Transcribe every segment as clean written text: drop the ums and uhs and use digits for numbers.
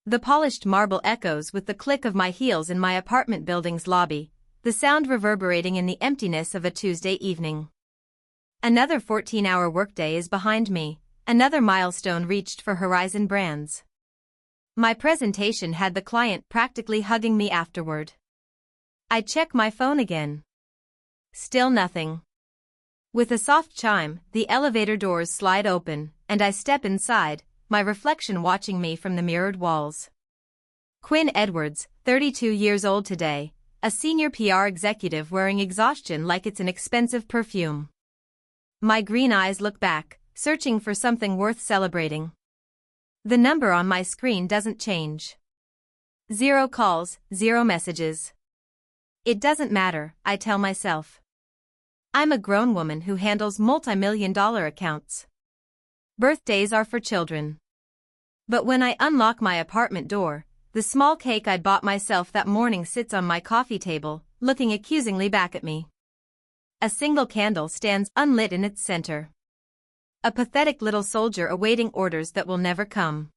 The polished marble echoes with the click of my heels in my apartment building's lobby, the sound reverberating in the emptiness of a Tuesday evening. Another 14-hour workday is behind me, another milestone reached for Horizon Brands. My presentation had the client practically hugging me afterward. I check my phone again. Still nothing. With a soft chime, the elevator doors slide open, and I step inside, my reflection watching me from the mirrored walls. Quinn Edwards, 32 years old today, a senior PR executive wearing exhaustion like it's an expensive perfume. My green eyes look back, searching for something worth celebrating. The number on my screen doesn't change. 0 calls, 0 messages. It doesn't matter, I tell myself. I'm a grown woman who handles multi-million-dollar accounts. Birthdays are for children. But when I unlock my apartment door, the small cake I bought myself that morning sits on my coffee table, looking accusingly back at me. A single candle stands unlit in its center. A pathetic little soldier awaiting orders that will never come.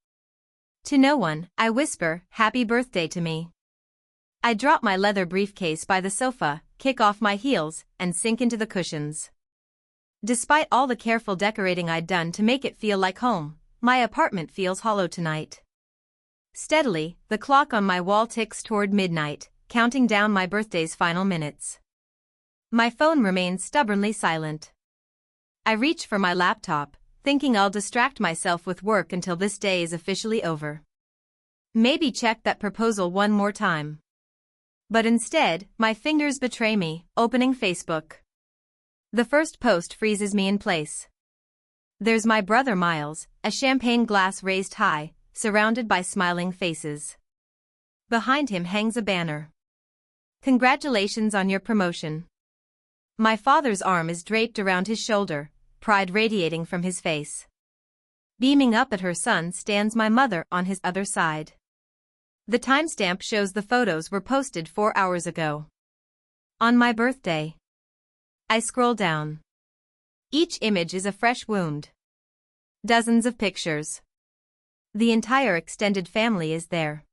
To no one, I whisper, "Happy birthday" to me. I drop my leather briefcase by the sofa, kick off my heels, and sink into the cushions. Despite all the careful decorating I'd done to make it feel like home, my apartment feels hollow tonight. Steadily, the clock on my wall ticks toward midnight, counting down my birthday's final minutes. My phone remains stubbornly silent. I reach for my laptop, thinking I'll distract myself with work until this day is officially over. Maybe check that proposal one more time. But instead, my fingers betray me, opening Facebook. The first post freezes me in place. There's my brother Miles, a champagne glass raised high, surrounded by smiling faces. Behind him hangs a banner. "Congratulations on your promotion." My father's arm is draped around his shoulder, pride radiating from his face. Beaming up at her son stands my mother on his other side. The timestamp shows the photos were posted 4 hours ago. On my birthday. I scroll down. Each image is a fresh wound. Dozens of pictures. The entire extended family is there.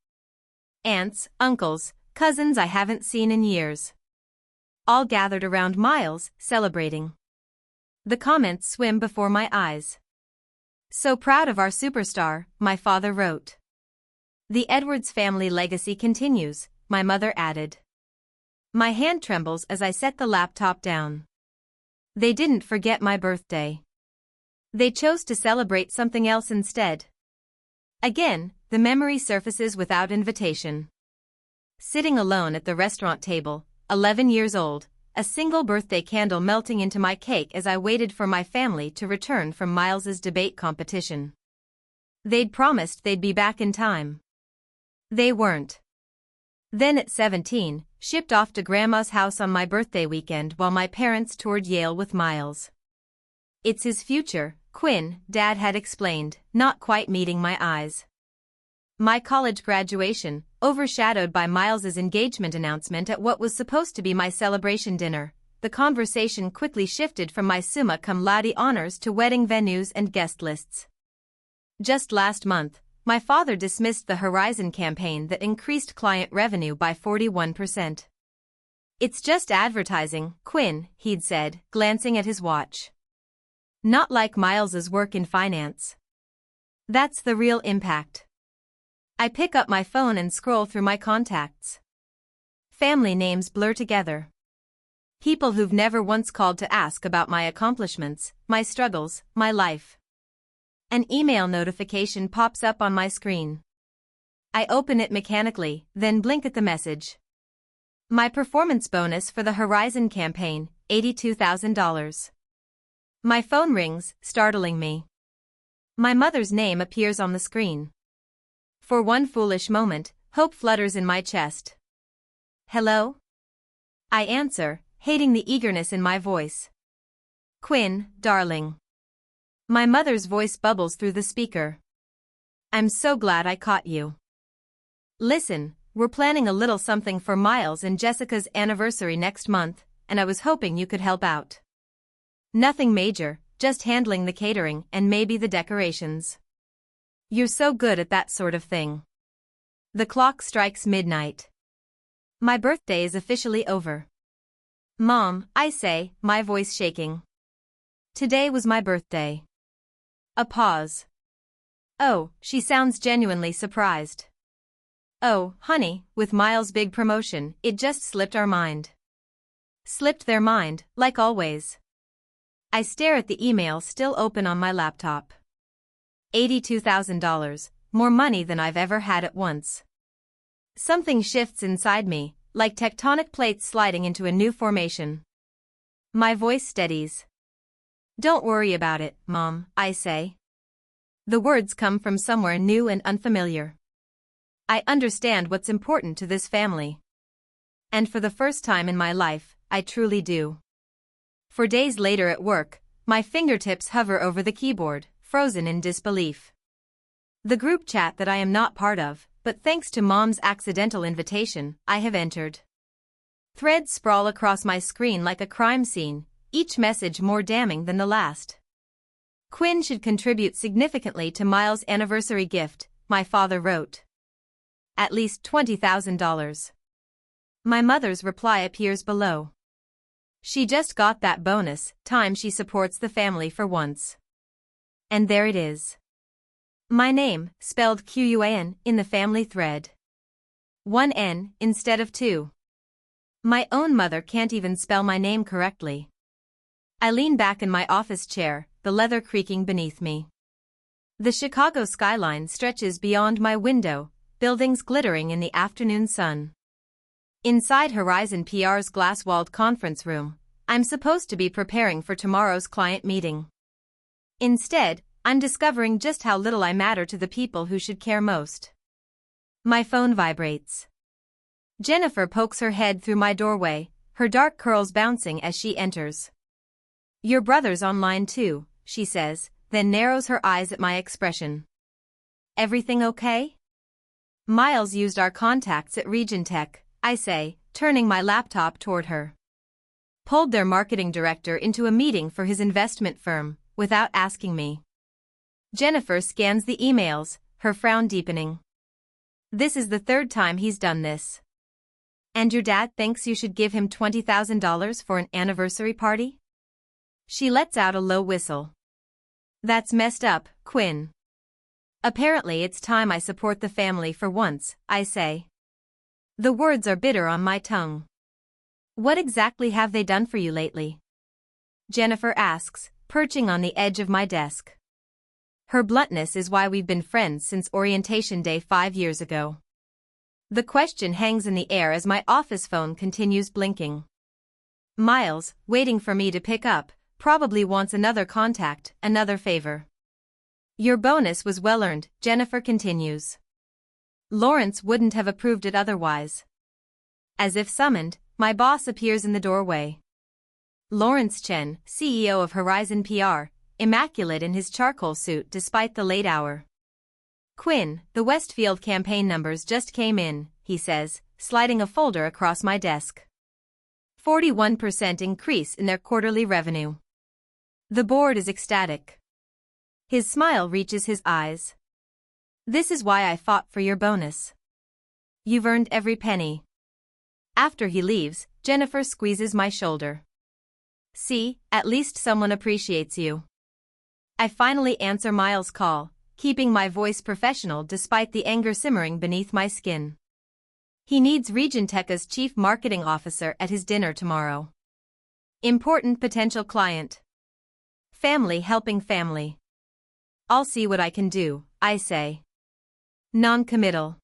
Aunts, uncles, cousins I haven't seen in years. All gathered around Miles, celebrating. The comments swim before my eyes. "So proud of our superstar," my father wrote. "The Edwards family legacy continues," my mother added. My hand trembles as I set the laptop down. They didn't forget my birthday. They chose to celebrate something else instead. Again, the memory surfaces without invitation. Sitting alone at the restaurant table, 11 years old, a single birthday candle melting into my cake as I waited for my family to return from Miles's debate competition. They'd promised they'd be back in time. They weren't. Then at 17, shipped off to Grandma's house on my birthday weekend while my parents toured Yale with Miles. "It's his future," Quinn, Dad had explained, not quite meeting my eyes. My college graduation, overshadowed by Miles's engagement announcement at what was supposed to be my celebration dinner, the conversation quickly shifted from my summa cum laude honors to wedding venues and guest lists. Just last month, my father dismissed the Horizon campaign that increased client revenue by 41%. "It's just advertising, Quinn," he'd said, glancing at his watch. "Not like Miles's work in finance. That's the real impact." I pick up my phone and scroll through my contacts. Family names blur together. People who've never once called to ask about my accomplishments, my struggles, my life. An email notification pops up on my screen. I open it mechanically, then blink at the message. My performance bonus for the Horizon campaign, $82,000. My phone rings, startling me. My mother's name appears on the screen. For one foolish moment, hope flutters in my chest. "Hello?" I answer, hating the eagerness in my voice. "Quinn, darling." My mother's voice bubbles through the speaker. "I'm so glad I caught you. Listen, we're planning a little something for Miles and Jessica's anniversary next month, and I was hoping you could help out. Nothing major, just handling the catering and maybe the decorations. You're so good at that sort of thing." The clock strikes midnight. My birthday is officially over. Mom, I say, my voice shaking. Today was my birthday. A pause. Oh, she sounds genuinely surprised. Oh, honey, with Miles' big promotion, it just slipped our mind. Slipped their mind, like always. I stare at the email still open on my laptop. $82,000, more money than I've ever had at once. Something shifts inside me, like tectonic plates sliding into a new formation. My voice steadies. Don't worry about it, Mom, I say. The words come from somewhere new and unfamiliar. I understand what's important to this family. And for the first time in my life, I truly do. For days later at work, my fingertips hover over the keyboard, frozen in disbelief. The group chat that I am not part of, but thanks to Mom's accidental invitation, I have entered. Threads sprawl across my screen like a crime scene, each message more damning than the last. Quinn should contribute significantly to Miles' anniversary gift, my father wrote. At least $20,000. My mother's reply appears below. She just got that bonus time she supports the family for once. And there it is. My name, spelled Quan, in the family thread. 1 N instead of 2. My own mother can't even spell my name correctly. I lean back in my office chair, the leather creaking beneath me. The Chicago skyline stretches beyond my window, buildings glittering in the afternoon sun. Inside Horizon PR's glass-walled conference room, I'm supposed to be preparing for tomorrow's client meeting. Instead, I'm discovering just how little I matter to the people who should care most. My phone vibrates. Jennifer pokes her head through my doorway, her dark curls bouncing as she enters. Your brother's online too, she says, then narrows her eyes at my expression. Everything okay? Miles used our contacts at Regentech, I say, turning my laptop toward her. Pulled their marketing director into a meeting for his investment firm, without asking me. Jennifer scans the emails, her frown deepening. This is the third time he's done this. And your dad thinks you should give him $20,000 for an anniversary party? She lets out a low whistle. That's messed up, Quinn. Apparently it's time I support the family for once, I say. The words are bitter on my tongue. What exactly have they done for you lately? Jennifer asks, perching on the edge of my desk. Her bluntness is why we've been friends since orientation day 5 years ago. The question hangs in the air as my office phone continues blinking. Miles, waiting for me to pick up, probably wants another contact, another favor. Your bonus was well earned, Jennifer continues. Lawrence wouldn't have approved it otherwise. As if summoned, my boss appears in the doorway. Lawrence Chen, CEO of Horizon PR, immaculate in his charcoal suit despite the late hour. Quinn, the Westfield campaign numbers just came in, he says, sliding a folder across my desk. 41% increase in their quarterly revenue. The board is ecstatic. His smile reaches his eyes. This is why I fought for your bonus. You've earned every penny. After he leaves, Jennifer squeezes my shoulder. See, at least someone appreciates you. I finally answer Miles' call, keeping my voice professional despite the anger simmering beneath my skin. He needs Regentech's chief marketing officer at his dinner tomorrow. Important potential client. Family helping family. I'll see what I can do, I say. Non-committal.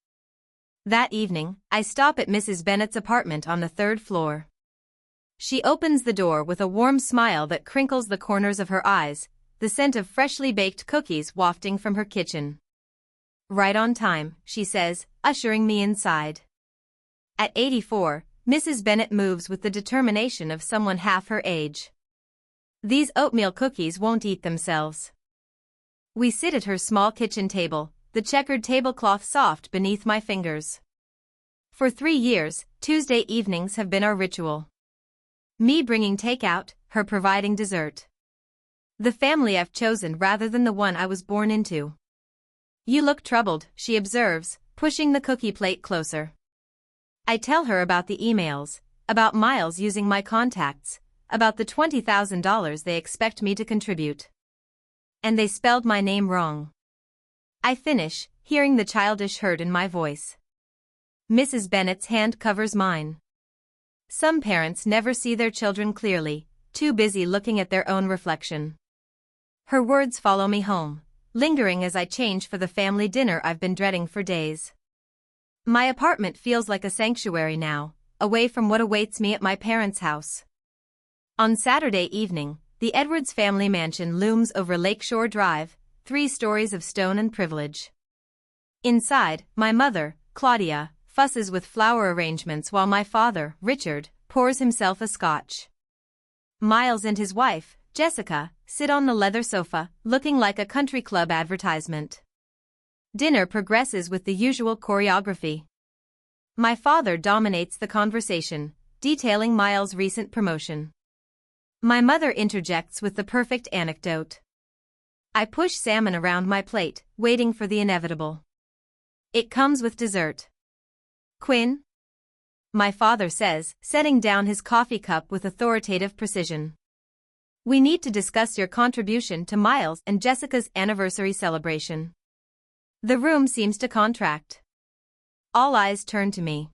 That evening, I stop at Mrs. Bennett's apartment on the 3rd floor. She opens the door with a warm smile that crinkles the corners of her eyes, the scent of freshly baked cookies wafting from her kitchen. Right on time, she says, ushering me inside. At 84, Mrs. Bennett moves with the determination of someone half her age. These oatmeal cookies won't eat themselves. We sit at her small kitchen table, the checkered tablecloth soft beneath my fingers. For 3 years, Tuesday evenings have been our ritual. Me bringing takeout, her providing dessert. The family I've chosen rather than the one I was born into. You look troubled, she observes, pushing the cookie plate closer. I tell her about the emails, about Miles using my contacts, about the $20,000 they expect me to contribute. And they spelled my name wrong. I finish, hearing the childish hurt in my voice. Mrs. Bennett's hand covers mine. Some parents never see their children clearly, too busy looking at their own reflection. Her words follow me home, lingering as I change for the family dinner I've been dreading for days. My apartment feels like a sanctuary now, away from what awaits me at my parents' house. On Saturday evening, the Edwards family mansion looms over Lakeshore Drive, 3 stories of stone and privilege. Inside, my mother, Claudia, fusses with flower arrangements while my father, Richard, pours himself a scotch. Miles and his wife, Jessica, sit on the leather sofa, looking like a country club advertisement. Dinner progresses with the usual choreography. My father dominates the conversation, detailing Miles' recent promotion. My mother interjects with the perfect anecdote. I push salmon around my plate, waiting for the inevitable. It comes with dessert. Quinn? My father says, setting down his coffee cup with authoritative precision. We need to discuss your contribution to Miles and Jessica's anniversary celebration. The room seems to contract. All eyes turn to me.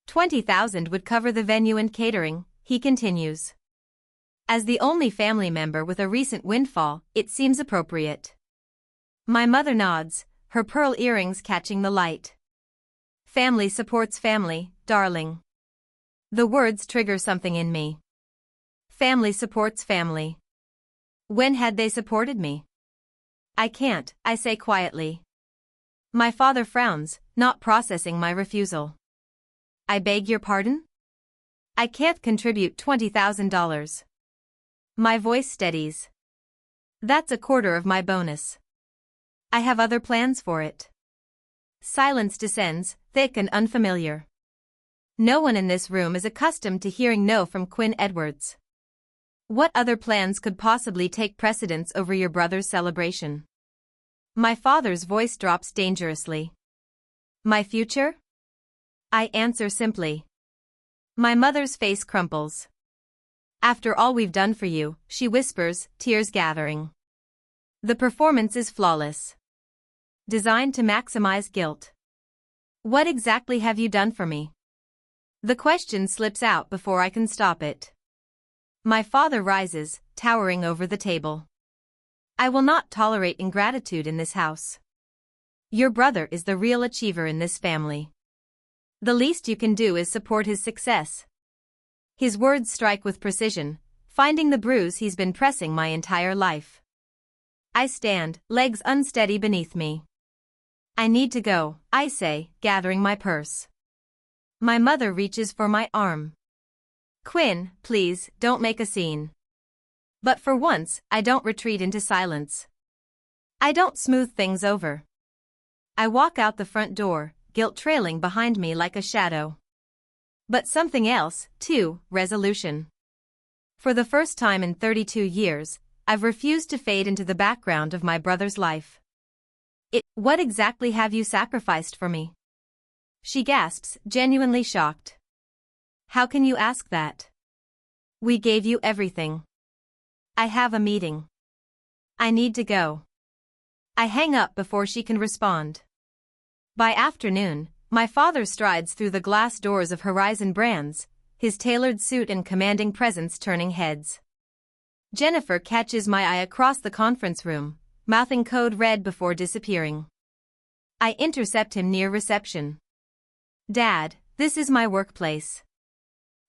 $20,000 would cover the venue and catering, he continues. As the only family member with a recent windfall, it seems appropriate. My mother nods, her pearl earrings catching the light. Family supports family, darling. The words trigger something in me. Family supports family. When had they supported me? I can't, I say quietly. My father frowns, not processing my refusal. I beg your pardon? I can't contribute $20,000. My voice steadies. That's a quarter of my bonus. I have other plans for it. Silence descends, thick and unfamiliar. No one in this room is accustomed to hearing no from Quinn Edwards. What other plans could possibly take precedence over your brother's celebration? My father's voice drops dangerously. My future? I answer simply. My mother's face crumples. After all we've done for you, she whispers, tears gathering. The performance is flawless. Designed to maximize guilt. What exactly have you done for me? The question slips out before I can stop it. My father rises, towering over the table. I will not tolerate ingratitude in this house. Your brother is the real achiever in this family. The least you can do is support his success. His words strike with precision, finding the bruise he's been pressing my entire life. I stand, legs unsteady beneath me. I need to go, I say, gathering my purse. My mother reaches for my arm. Quinn, please, don't make a scene. But for once, I don't retreat into silence. I don't smooth things over. I walk out the front door, guilt trailing behind me like a shadow. But something else, too, resolution. For the first time in 32 years, I've refused to fade into the background of my brother's life. What exactly have you sacrificed for me? She gasps, genuinely shocked. How can you ask that? We gave you everything. I have a meeting. I need to go. I hang up before she can respond. By afternoon, my father strides through the glass doors of Horizon Brands, his tailored suit and commanding presence turning heads. Jennifer catches my eye across the conference room, mouthing code red before disappearing. I intercept him near reception. Dad, this is my workplace.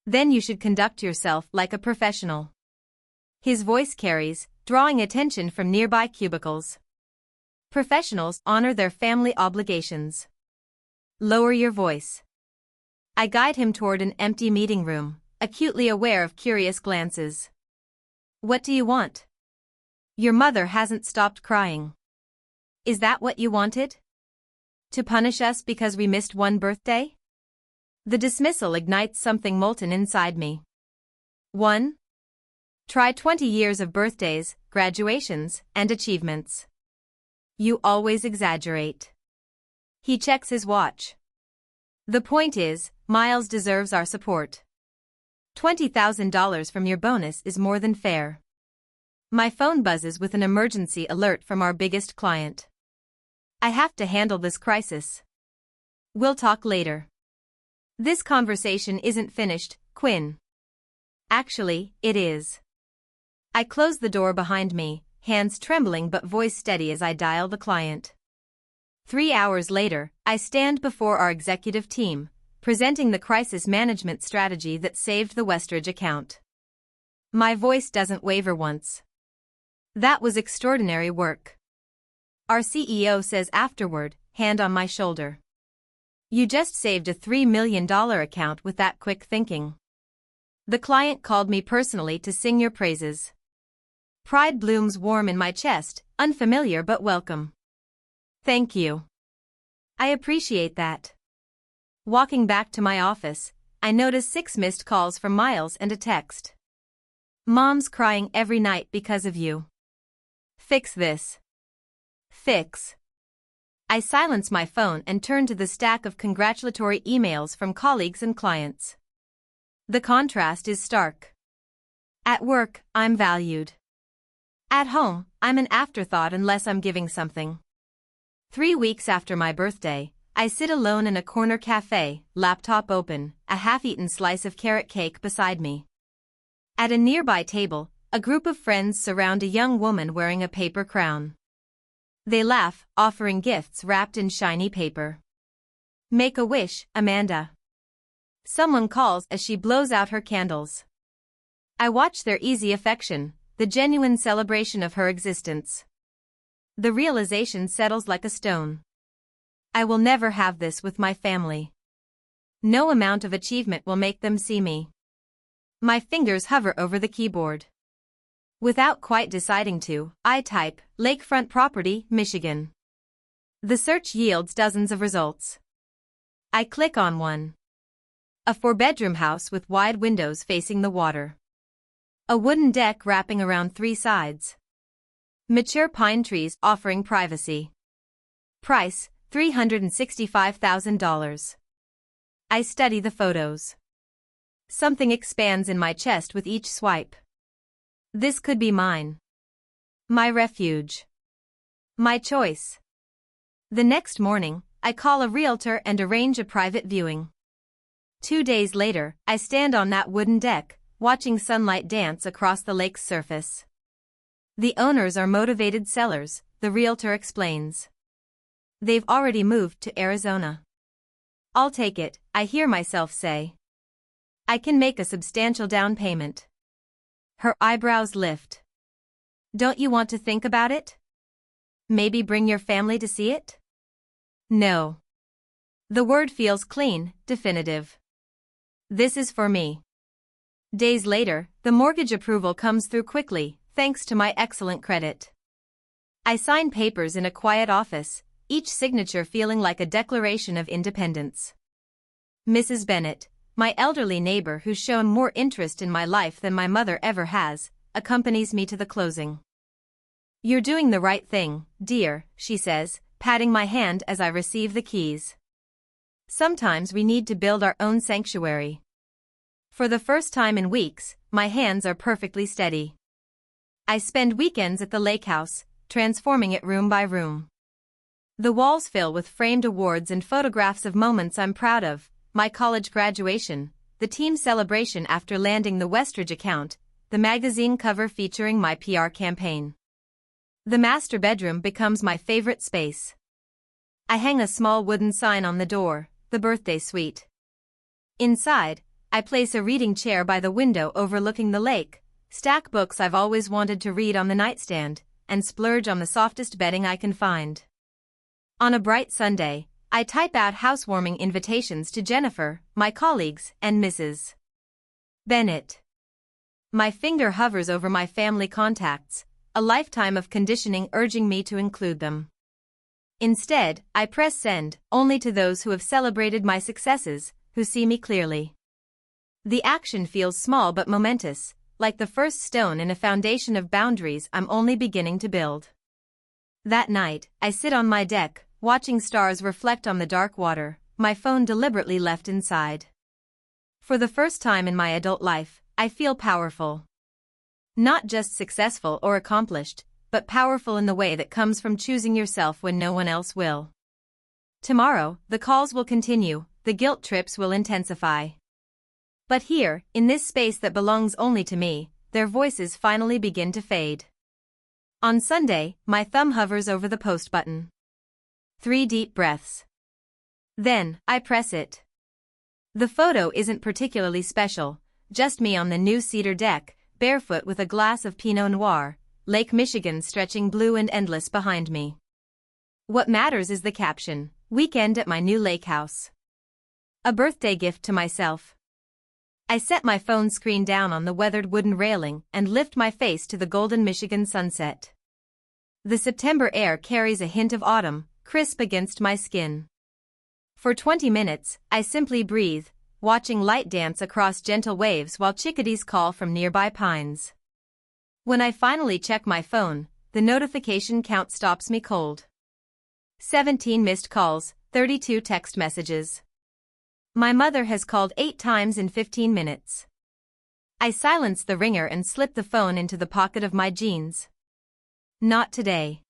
Then you should conduct yourself like a professional. His voice carries, drawing attention from nearby cubicles. Professionals honor their family obligations. Lower your voice. I guide him toward an empty meeting room, acutely aware of curious glances. What do you want? Your mother hasn't stopped crying. Is that what you wanted? To punish us because we missed one birthday? The dismissal ignites something molten inside me. 1. Try 20 years of birthdays, graduations, and achievements. You always exaggerate. He checks his watch. The point is, Miles deserves our support. $20,000 from your bonus is more than fair. My phone buzzes with an emergency alert from our biggest client. I have to handle this crisis. We'll talk later. This conversation isn't finished, Quinn. Actually, it is. I close the door behind me, hands trembling but voice steady as I dial the client. 3 hours later, I stand before our executive team, presenting the crisis management strategy that saved the Westridge account. My voice doesn't waver once. That was extraordinary work. Our CEO says afterward, hand on my shoulder. You just saved a $3 million account with that quick thinking. The client called me personally to sing your praises. Pride blooms warm in my chest, unfamiliar but welcome. Thank you. I appreciate that. Walking back to my office, I notice 6 missed calls from Miles and a text. Mom's crying every night because of you. Fix this. Fix. I silence my phone and turn to the stack of congratulatory emails from colleagues and clients. The contrast is stark. At work, I'm valued. At home, I'm an afterthought unless I'm giving something. 3 weeks after my birthday, I sit alone in a corner cafe, laptop open, a half-eaten slice of carrot cake beside me. At a nearby table, a group of friends surround a young woman wearing a paper crown. They laugh, offering gifts wrapped in shiny paper. Make a wish, Amanda. Someone calls as she blows out her candles. I watch their easy affection, the genuine celebration of her existence. The realization settles like a stone. I will never have this with my family. No amount of achievement will make them see me. My fingers hover over the keyboard. Without quite deciding to, I type, Lakefront Property, Michigan. The search yields dozens of results. I click on one. A 4-bedroom house with wide windows facing the water. A wooden deck wrapping around 3 sides. Mature pine trees offering privacy. Price, $365,000. I study the photos. Something expands in my chest with each swipe. This could be mine. My refuge. My choice. The next morning, I call a realtor and arrange a private viewing. 2 days later, I stand on that wooden deck, watching sunlight dance across the lake's surface. The owners are motivated sellers, the realtor explains. They've already moved to Arizona. I'll take it, I hear myself say. I can make a substantial down payment. Her eyebrows lift. Don't you want to think about it? Maybe bring your family to see it? No. The word feels clean, definitive. This is for me. Days later, the mortgage approval comes through quickly, thanks to my excellent credit. I sign papers in a quiet office, each signature feeling like a declaration of independence. Mrs. Bennett, my elderly neighbor who's shown more interest in my life than my mother ever has, accompanies me to the closing. You're doing the right thing, dear, she says, patting my hand as I receive the keys. Sometimes we need to build our own sanctuary. For the first time in weeks, my hands are perfectly steady. I spend weekends at the lake house, transforming it room by room. The walls fill with framed awards and photographs of moments I'm proud of. My college graduation, the team celebration after landing the Westridge account, the magazine cover featuring my PR campaign. The master bedroom becomes my favorite space. I hang a small wooden sign on the door, the birthday suite. Inside, I place a reading chair by the window overlooking the lake, stack books I've always wanted to read on the nightstand, and splurge on the softest bedding I can find. On a bright Sunday, I type out housewarming invitations to Jennifer, my colleagues, and Mrs. Bennett. My finger hovers over my family contacts, a lifetime of conditioning urging me to include them. Instead, I press send, only to those who have celebrated my successes, who see me clearly. The action feels small but momentous, like the first stone in a foundation of boundaries I'm only beginning to build. That night, I sit on my deck, watching stars reflect on the dark water, my phone deliberately left inside. For the first time in my adult life, I feel powerful. Not just successful or accomplished, but powerful in the way that comes from choosing yourself when no one else will. Tomorrow, the calls will continue, the guilt trips will intensify. But here, in this space that belongs only to me, their voices finally begin to fade. On Sunday, my thumb hovers over the post button. 3 deep breaths. Then, I press it. The photo isn't particularly special, just me on the new cedar deck, barefoot with a glass of Pinot Noir, Lake Michigan stretching blue and endless behind me. What matters is the caption, "Weekend at my new lake house." A birthday gift to myself. I set my phone screen down on the weathered wooden railing and lift my face to the golden Michigan sunset. The September air carries a hint of autumn, crisp against my skin. For 20 minutes, I simply breathe, watching light dance across gentle waves while chickadees call from nearby pines. When I finally check my phone, the notification count stops me cold. 17 missed calls, 32 text messages. My mother has called 8 times in 15 minutes. I silence the ringer and slip the phone into the pocket of my jeans. Not today.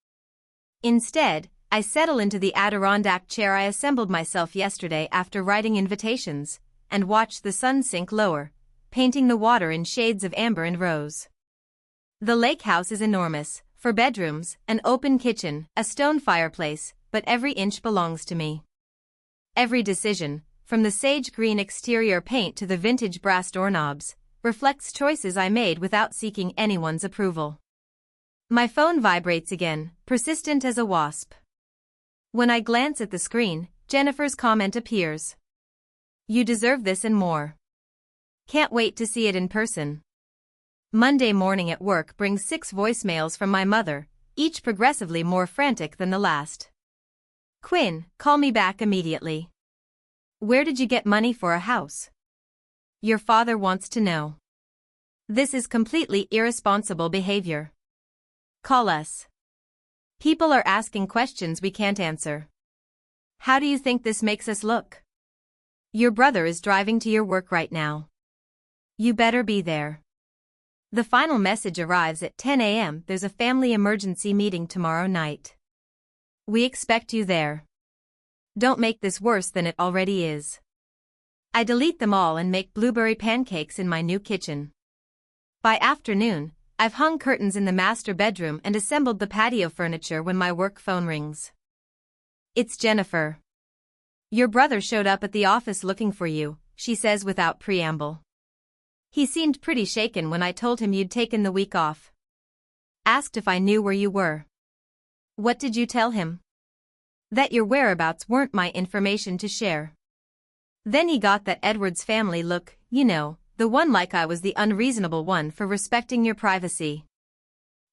Instead, I settle into the Adirondack chair I assembled myself yesterday after writing invitations, and watch the sun sink lower, painting the water in shades of amber and rose. The lake house is enormous, 4 bedrooms, an open kitchen, a stone fireplace, but every inch belongs to me. Every decision, from the sage green exterior paint to the vintage brass doorknobs, reflects choices I made without seeking anyone's approval. My phone vibrates again, persistent as a wasp. When I glance at the screen, Jennifer's comment appears. "You deserve this and more. Can't wait to see it in person." Monday morning at work brings 6 voicemails from my mother, each progressively more frantic than the last. "Quinn, call me back immediately. Where did you get money for a house? Your father wants to know. This is completely irresponsible behavior. Call us. People are asking questions we can't answer. How do you think this makes us look? Your brother is driving to your work right now. You better be there." The final message arrives at 10 a.m. There's a family emergency meeting tomorrow night. We expect you there. Don't make this worse than it already is. I delete them all and make blueberry pancakes in my new kitchen. By afternoon, I've hung curtains in the master bedroom and assembled the patio furniture when my work phone rings. It's Jennifer. "Your brother showed up at the office looking for you," she says without preamble. "He seemed pretty shaken when I told him you'd taken the week off. Asked if I knew where you were. What did you tell him?" "That your whereabouts weren't my information to share. Then he got that Edwards family look, you know, the one like I was the unreasonable one for respecting your privacy."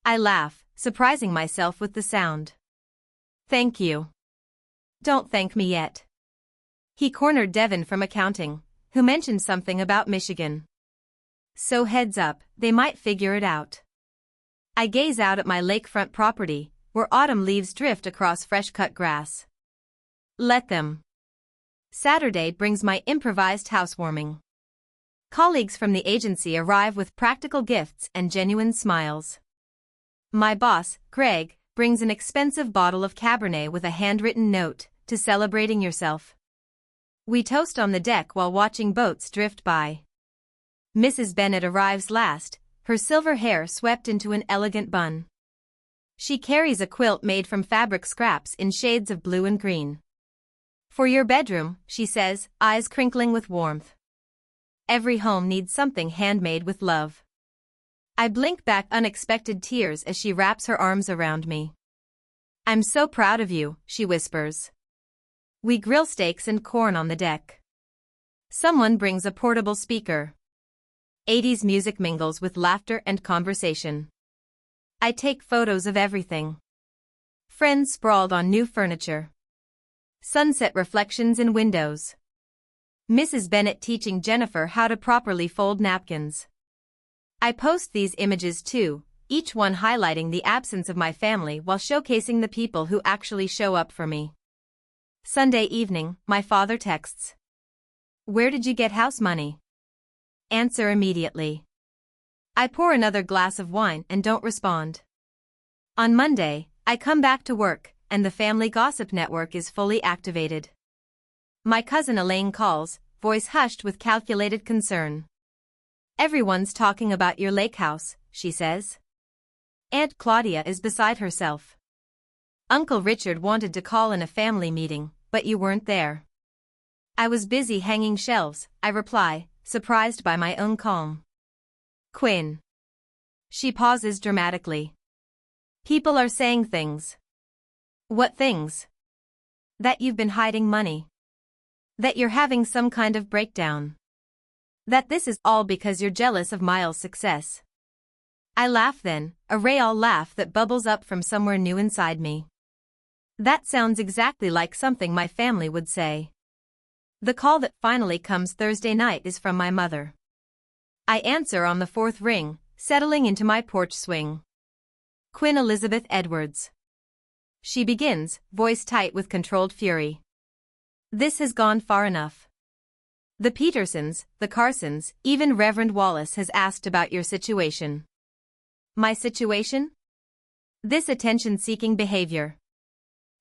I laugh, surprising myself with the sound. "Thank you." "Don't thank me yet." He cornered Devin from accounting, who mentioned something about Michigan. So heads up, they might figure it out. I gaze out at my lakefront property, where autumn leaves drift across fresh-cut grass. Let them. Saturday brings my improvised housewarming. Colleagues from the agency arrive with practical gifts and genuine smiles. My boss, Greg, brings an expensive bottle of Cabernet with a handwritten note, "To celebrating yourself." We toast on the deck while watching boats drift by. Mrs. Bennett arrives last, her silver hair swept into an elegant bun. She carries a quilt made from fabric scraps in shades of blue and green. "For your bedroom," she says, eyes crinkling with warmth. Every home needs something handmade with love. I blink back unexpected tears as she wraps her arms around me. "I'm so proud of you," she whispers. We grill steaks and corn on the deck. Someone brings a portable speaker. 80s music mingles with laughter and conversation. I take photos of everything. Friends sprawled on new furniture. Sunset reflections in windows. Mrs. Bennett teaching Jennifer how to properly fold napkins. I post these images too, each one highlighting the absence of my family while showcasing the people who actually show up for me. Sunday evening, my father texts. Where did you get house money? Answer immediately. I pour another glass of wine and don't respond. On Monday, I come back to work, and the family gossip network is fully activated. My cousin Elaine calls, voice hushed with calculated concern. Everyone's talking about your lake house, she says. Aunt Claudia is beside herself. Uncle Richard wanted to call in a family meeting, but you weren't there. I was busy hanging shelves, I reply, surprised by my own calm. Quinn. She pauses dramatically. People are saying things. What things? That you've been hiding money. That you're having some kind of breakdown. That this is all because you're jealous of Miles' success. I laugh then, a real laugh that bubbles up from somewhere new inside me. That sounds exactly like something my family would say. The call that finally comes Thursday night is from my mother. I answer on the fourth ring, settling into my porch swing. Quinn Elizabeth Edwards. She begins, voice tight with controlled fury. This has gone far enough. The Petersons, the Carsons, even Reverend Wallace has asked about your situation. My situation? This attention-seeking behavior.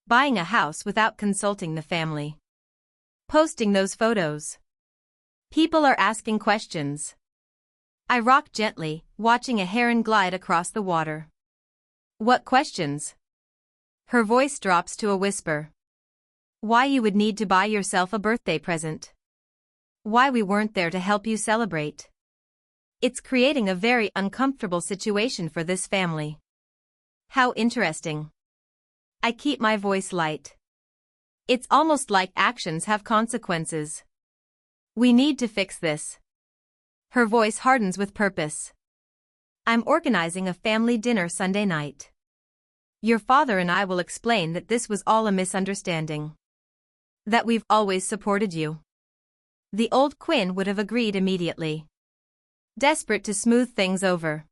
Buying a house without consulting the family. Posting those photos. People are asking questions. I rock gently, watching a heron glide across the water. What questions? Her voice drops to a whisper. Why you would need to buy yourself a birthday present. Why we weren't there to help you celebrate. It's creating a very uncomfortable situation for this family. How interesting. I keep my voice light. It's almost like actions have consequences. We need to fix this. Her voice hardens with purpose. I'm organizing a family dinner Sunday night. Your father and I will explain that this was all a misunderstanding. That we've always supported you. The old Quinn would have agreed immediately. Desperate to smooth things over.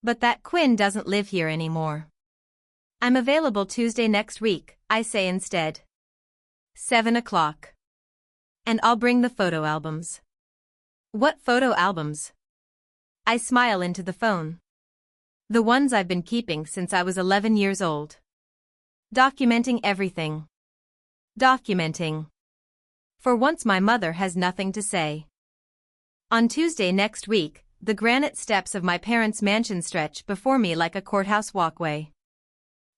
But that Quinn doesn't live here anymore. I'm available Tuesday next week, I say instead. 7 o'clock. And I'll bring the photo albums. What photo albums? I smile into the phone. The ones I've been keeping since I was 11 years old. Documenting everything. Documenting. For once my mother has nothing to say. On Tuesday next week, the granite steps of my parents' mansion stretch before me like a courthouse walkway.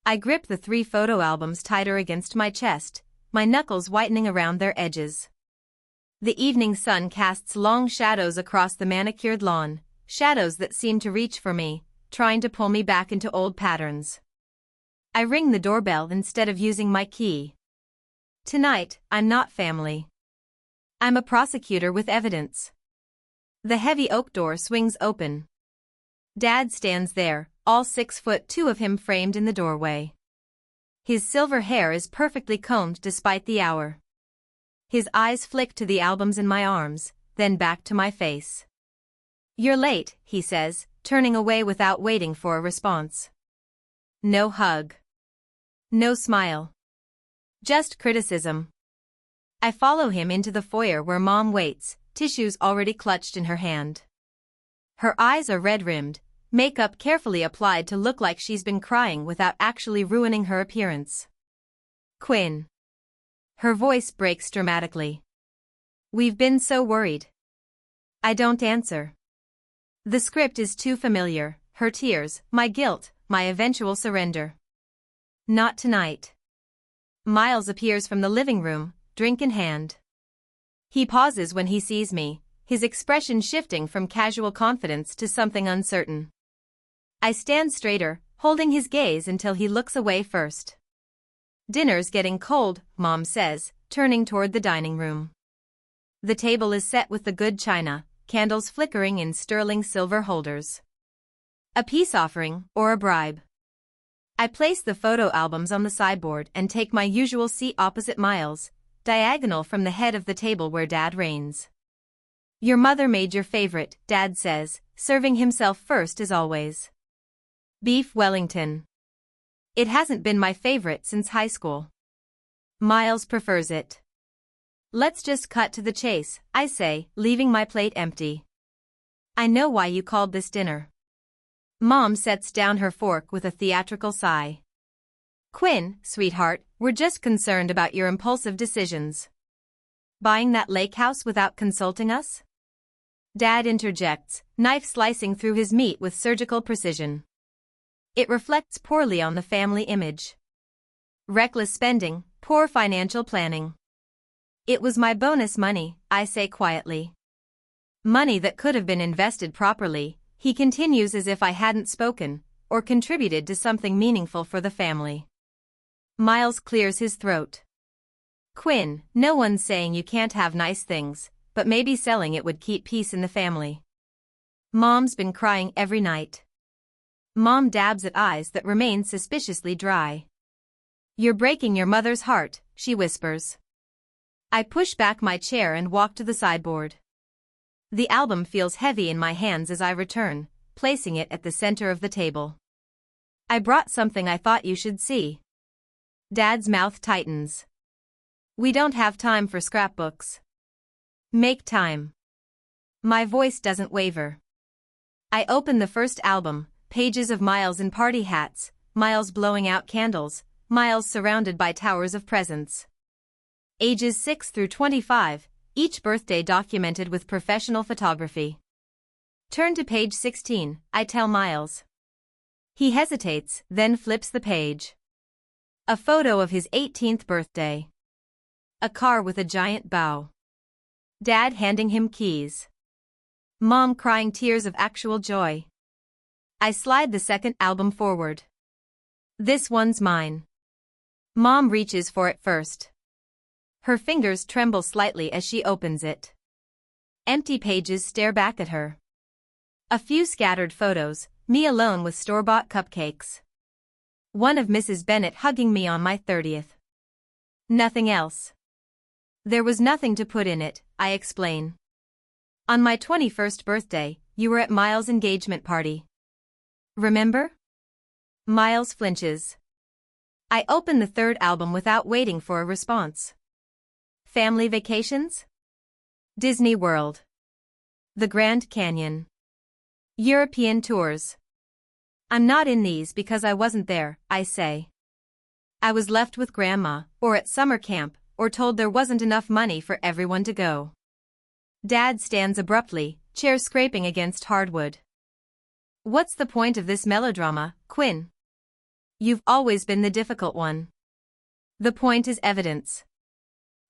I grip the 3 photo albums tighter against my chest, my knuckles whitening around their edges. The evening sun casts long shadows across the manicured lawn, shadows that seem to reach for me, trying to pull me back into old patterns. I ring the doorbell instead of using my key. Tonight, I'm not family. I'm a prosecutor with evidence. The heavy oak door swings open. Dad stands there, all 6'2" of him framed in the doorway. His silver hair is perfectly combed despite the hour. His eyes flick to the albums in my arms, then back to my face. You're late, he says, turning away without waiting for a response. No hug. No smile. Just criticism. I follow him into the foyer where Mom waits, tissues already clutched in her hand. Her eyes are red-rimmed, makeup carefully applied to look like she's been crying without actually ruining her appearance. Quinn. Her voice breaks dramatically. We've been so worried. I don't answer. The script is too familiar, her tears, my guilt, my eventual surrender. Not tonight. Miles appears from the living room, drink in hand. He pauses when he sees me, his expression shifting from casual confidence to something uncertain. I stand straighter, holding his gaze until he looks away first. Dinner's getting cold, Mom says, turning toward the dining room. The table is set with the good china, candles flickering in sterling silver holders. A peace offering, or a bribe. I place the photo albums on the sideboard and take my usual seat opposite Miles, diagonal from the head of the table where Dad reigns. Your mother made your favorite, Dad says, serving himself first as always. Beef Wellington. It hasn't been my favorite since high school. Miles prefers it. Let's just cut to the chase, I say, leaving my plate empty. I know why you called this dinner. Mom sets down her fork with a theatrical sigh. Quinn, sweetheart, we're just concerned about your impulsive decisions. Buying that lake house without consulting us? Dad interjects, knife slicing through his meat with surgical precision. It reflects poorly on the family image. Reckless spending, poor financial planning. It was my bonus money, I say quietly. Money that could have been invested properly, he continues as if I hadn't spoken, or contributed to something meaningful for the family. Miles clears his throat. Quinn, no one's saying you can't have nice things, but maybe selling it would keep peace in the family. Mom's been crying every night. Mom dabs at eyes that remain suspiciously dry. You're breaking your mother's heart, she whispers. I push back my chair and walk to the sideboard. The album feels heavy in my hands as I return, placing it at the center of the table. I brought something I thought you should see. Dad's mouth tightens. We don't have time for scrapbooks. Make time. My voice doesn't waver. I open the first album, pages of Miles in party hats, Miles blowing out candles, Miles surrounded by towers of presents. Ages 6 through 25, each birthday documented with professional photography. Turn to page 16, I tell Miles. He hesitates, then flips the page. A photo of his 18th birthday. A car with a giant bow. Dad handing him keys. Mom crying tears of actual joy. I slide the second album forward. This one's mine. Mom reaches for it first. Her fingers tremble slightly as she opens it. Empty pages stare back at her. A few scattered photos, me alone with store-bought cupcakes. One of Mrs. Bennet hugging me on my 30th. Nothing else. There was nothing to put in it, I explain. On my 21st birthday, you were at Miles' engagement party. Remember? Miles flinches. I open the third album without waiting for a response. Family vacations? Disney World. The Grand Canyon. European tours. I'm not in these because I wasn't there, I say. I was left with Grandma, or at summer camp, or told there wasn't enough money for everyone to go. Dad stands abruptly, chair scraping against hardwood. What's the point of this melodrama, Quinn? You've always been the difficult one. The point is evidence.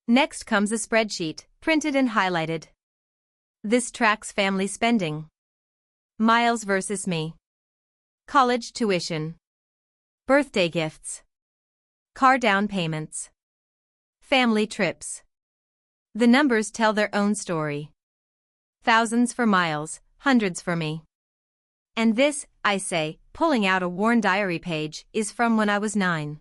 Next comes a spreadsheet, printed and highlighted. This tracks family spending. Miles versus me. College tuition. Birthday gifts. Car down payments. Family trips. The numbers tell their own story. Thousands for Miles, hundreds for me. And this, I say, pulling out a worn diary page, is from when I was 9.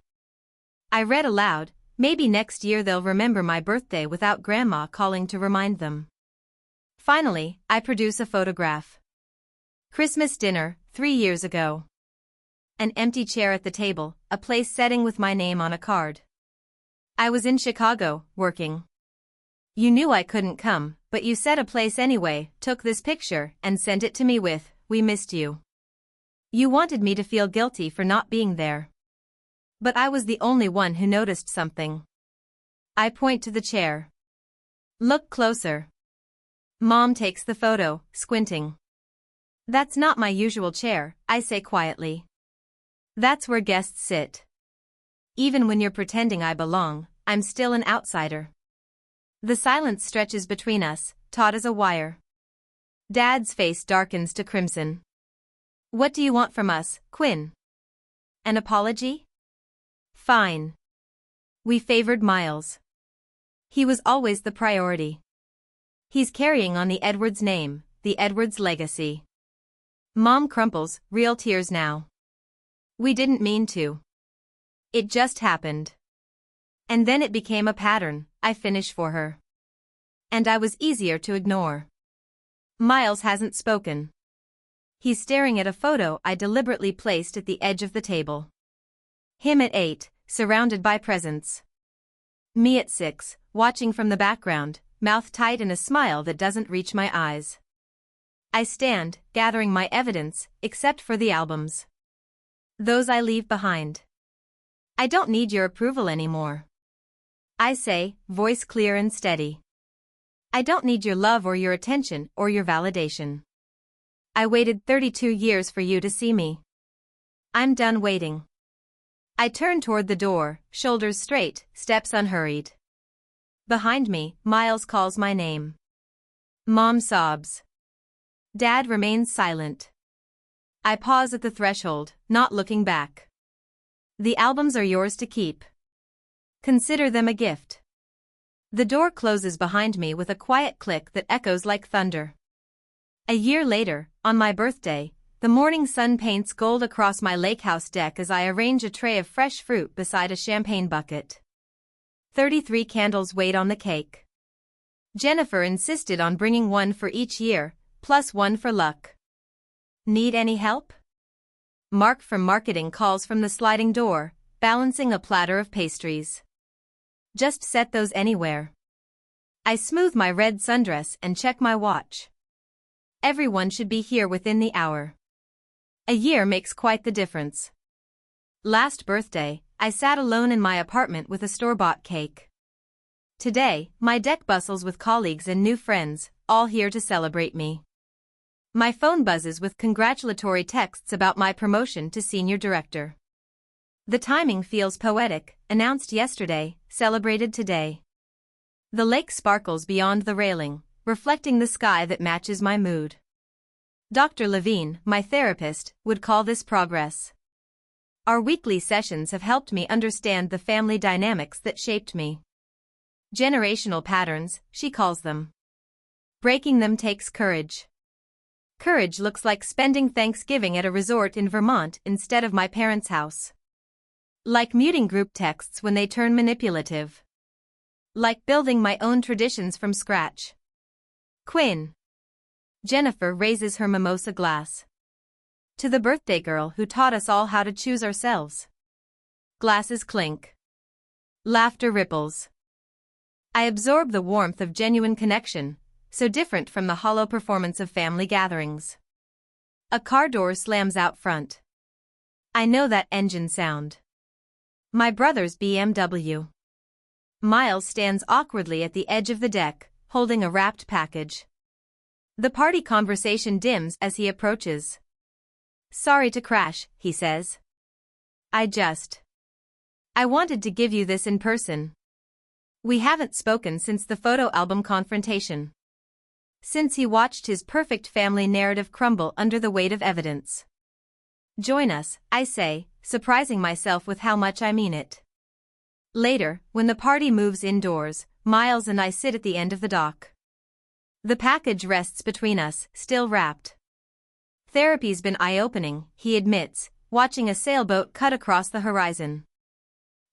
I read aloud, maybe next year they'll remember my birthday without Grandma calling to remind them. Finally, I produce a photograph. Christmas dinner, 3 years ago. An empty chair at the table, a place setting with my name on a card. I was in Chicago, working. You knew I couldn't come, but you set a place anyway, took this picture, and sent it to me with, "We missed you." You wanted me to feel guilty for not being there. But I was the only one who noticed something. I point to the chair. Look closer. Mom takes the photo, squinting. That's not my usual chair, I say quietly. That's where guests sit. Even when you're pretending I belong, I'm still an outsider. The silence stretches between us, taut as a wire. Dad's face darkens to crimson. What do you want from us, Quinn? An apology? Fine. We favored Miles. He was always the priority. He's carrying on the Edwards name, the Edwards legacy. Mom crumples, real tears now. We didn't mean to. It just happened. And then it became a pattern, I finish for her. And I was easier to ignore. Miles hasn't spoken. He's staring at a photo I deliberately placed at the edge of the table. Him at 8, surrounded by presents. Me at 6, watching from the background, mouth tight and a smile that doesn't reach my eyes. I stand, gathering my evidence, except for the albums. Those I leave behind. I don't need your approval anymore. I say, voice clear and steady. I don't need your love or your attention or your validation. I waited 32 years for you to see me. I'm done waiting. I turn toward the door, shoulders straight, steps unhurried. Behind me, Miles calls my name. Mom sobs. Dad remains silent. I pause at the threshold, not looking back. The albums are yours to keep. Consider them a gift. The door closes behind me with a quiet click that echoes like thunder. A year later, on my birthday, the morning sun paints gold across my lake house deck as I arrange a tray of fresh fruit beside a champagne bucket. 33 candles wait on the cake. Jennifer insisted on bringing one for each year, plus one for luck. Need any help? Mark from marketing calls from the sliding door, balancing a platter of pastries. Just set those anywhere. I smooth my red sundress and check my watch. Everyone should be here within the hour. A year makes quite the difference. Last birthday, I sat alone in my apartment with a store-bought cake. Today, my deck bustles with colleagues and new friends, all here to celebrate me. My phone buzzes with congratulatory texts about my promotion to senior director. The timing feels poetic, announced yesterday, celebrated today. The lake sparkles beyond the railing, reflecting the sky that matches my mood. Dr. Lavish, my therapist, would call this progress. Our weekly sessions have helped me understand the family dynamics that shaped me. Generational patterns, she calls them. Breaking them takes courage. Courage looks like spending Thanksgiving at a resort in Vermont instead of my parents' house. Like muting group texts when they turn manipulative. Like building my own traditions from scratch. Quinn. Jennifer raises her mimosa glass. To the birthday girl who taught us all how to choose ourselves. Glasses clink. Laughter ripples. I absorb the warmth of genuine connection, so different from the hollow performance of family gatherings. A car door slams out front. I know that engine sound. My brother's BMW. Miles stands awkwardly at the edge of the deck, holding a wrapped package. The party conversation dims as he approaches. Sorry to crash, he says. I wanted to give you this in person. We haven't spoken since the photo album confrontation. Since he watched his perfect family narrative crumble under the weight of evidence. Join us, I say, surprising myself with how much I mean it. Later, when the party moves indoors, Miles and I sit at the end of the dock. The package rests between us, still wrapped. Therapy's been eye-opening, he admits, watching a sailboat cut across the horizon.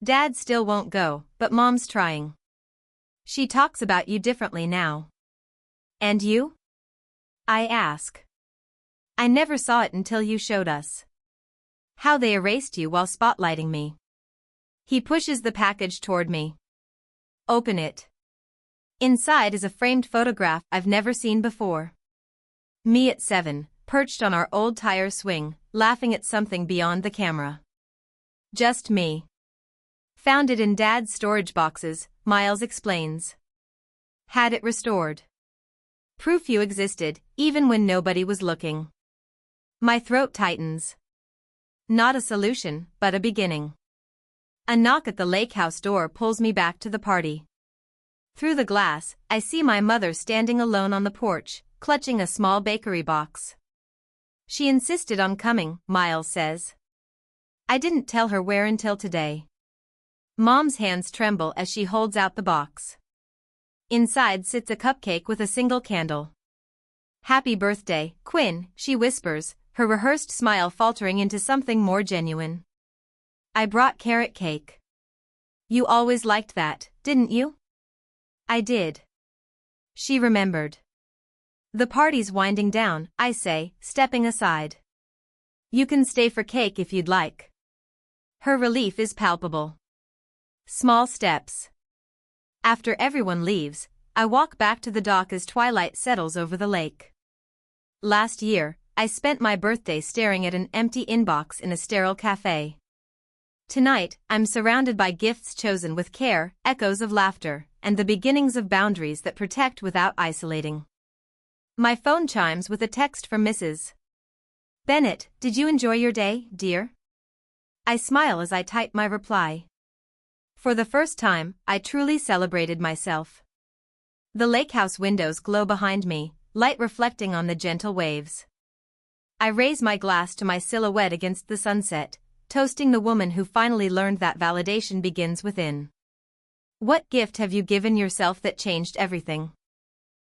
Dad still won't go, but Mom's trying. She talks about you differently now. And you? I ask. I never saw it until you showed us. How they erased you while spotlighting me. He pushes the package toward me. Open it. Inside is a framed photograph I've never seen before. Me at 7, perched on our old tire swing, laughing at something beyond the camera. Just me. Found it in Dad's storage boxes, Miles explains. Had it restored. Proof you existed, even when nobody was looking. My throat tightens. Not a solution, but a beginning. A knock at the lake house door pulls me back to the party. Through the glass, I see my mother standing alone on the porch, clutching a small bakery box. She insisted on coming, Miles says. I didn't tell her where until today. Mom's hands tremble as she holds out the box. Inside sits a cupcake with a single candle. Happy birthday, Quinn, she whispers, her rehearsed smile faltering into something more genuine. I brought carrot cake. You always liked that, didn't you? I did. She remembered. The party's winding down, I say, stepping aside. You can stay for cake if you'd like. Her relief is palpable. Small steps. After everyone leaves, I walk back to the dock as twilight settles over the lake. Last year, I spent my birthday staring at an empty inbox in a sterile cafe. Tonight, I'm surrounded by gifts chosen with care, echoes of laughter, and the beginnings of boundaries that protect without isolating. My phone chimes with a text from Mrs. Bennett. Did you enjoy your day, dear? I smile as I type my reply. For the first time, I truly celebrated myself. The lakehouse windows glow behind me, light reflecting on the gentle waves. I raise my glass to my silhouette against the sunset, toasting the woman who finally learned that validation begins within. What gift have you given yourself that changed everything?